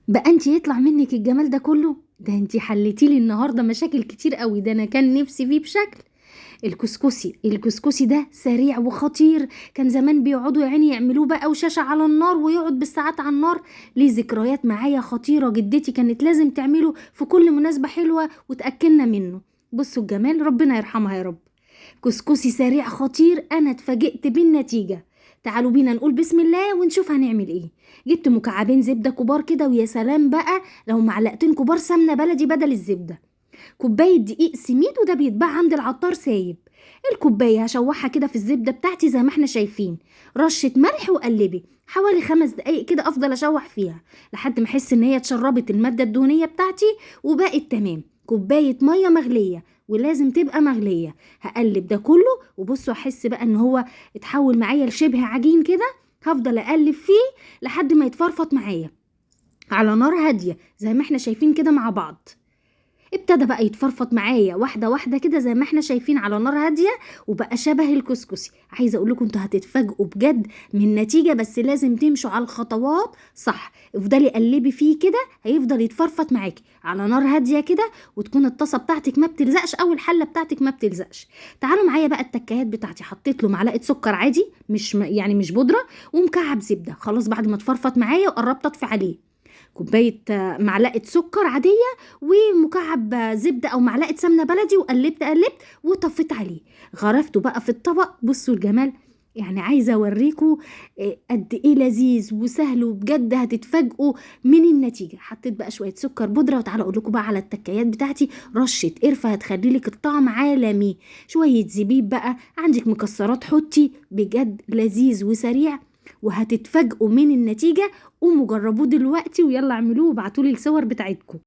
بقى انت يطلع منك الجمال ده كله؟ ده انت حليتي لي النهارده مشاكل كتير قوي، ده انا كان نفسي فيه بشكل. الكسكسي ده سريع وخطير. كان زمان بيقعدوا يا عيني يعملوه بقى وشاشة على النار ويقعد بالساعات على النار. ليه ذكريات معايا خطيرة، جدتي كانت لازم تعمله في كل مناسبة حلوة وتأكلنا منه. بصوا الجمال، ربنا يرحمها يا رب. كسكسي سريع خطير، انا اتفاجئت بالنتيجة. تعالوا بينا نقول بسم الله ونشوف هنعمل ايه. جبت مكعبين زبدة كبار كده، ويا سلام بقى لو معلقتين كبار سمنة بلدي بدل الزبدة. كوباية دقيق سميد، وده بيتباع عند العطار سايب. الكوباية هشوحها كده في الزبدة بتاعتي زي ما احنا شايفين. رشة ملح وقلبي حوالي 5 دقايق كده، افضل اشوح فيها لحد ما احس ان هي اتشربت المادة الدهنية بتاعتي وبقت تمام. كوباية مية مغلية، ولازم تبقى مغلية. هقلب ده كله، وبصوا احس بقى ان هو اتحول معايا لشبه عجين كده. هفضل اقلب فيه لحد ما يتفرفط معايا على نار هادية زي ما احنا شايفين كده مع بعض. ابتدى بقى يتفرفط معايا واحده واحده كده زي ما احنا شايفين على نار هاديه، وبقى شبه الكسكسي. عايزه اقول لكم انتوا هتتفاجئوا بجد من النتيجه، بس لازم تمشوا على الخطوات صح. افضلي قلبي فيه كده، هيفضل يتفرفط معاكي على نار هاديه كده، وتكون الطاسه بتاعتك ما بتلزقش او الحله بتاعتك ما بتلزقش. تعالوا معايا بقى التكايات بتاعتي. حطيت له معلقه سكر عادي، مش بودره، ومكعب زبده. خلاص بعد ما اتفرفط معايا وقربت اطفي عليه. كوبايه معلقه سكر عاديه، ومكعب زبده او معلقه سمنه بلدي، وقلبت وطفيت عليه. غرفته بقى في الطبق. بصوا الجمال، يعني عايزه اوريكم قد ايه لذيذ وسهل، وبجد هتتفاجئوا من النتيجه. حطيت بقى شويه سكر بودره، وتعالى اقول لكم بقى على التكايات بتاعتي. رشه قرفه هتخلي لك الطعم عالمي. شويه زبيب بقى، عندك مكسرات حطي. بجد لذيذ وسريع، وهتتفاجئوا من النتيجه. قوموا جربوه دلوقتي، ويلا اعملوه وابعتولي الصور بتاعتكم.